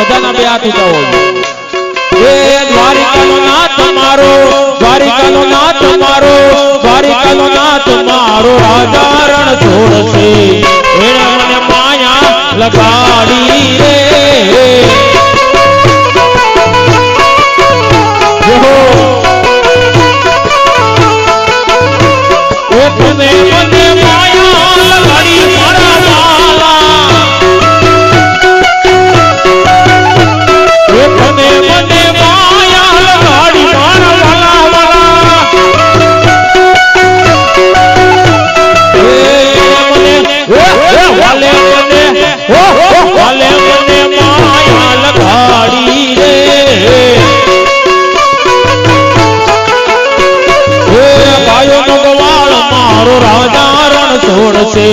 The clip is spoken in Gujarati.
બધાના બે હાથ ઊંચા હોય એ દ્વારિકાનો નાથ મારો દ્વારિકાનો નાથ મારો દ્વારિકાનો નાથ મારો રાજા રણ છોડશે એણે મને માયા લગાડી રે તમે મને માયા લગાડી મારા વાલા તમે મને માયા લગાડી મારા વાલા વાલે મને માયા લગાડી રે ગાયો નો ગવાળ મારો રાજા રણ છોડશે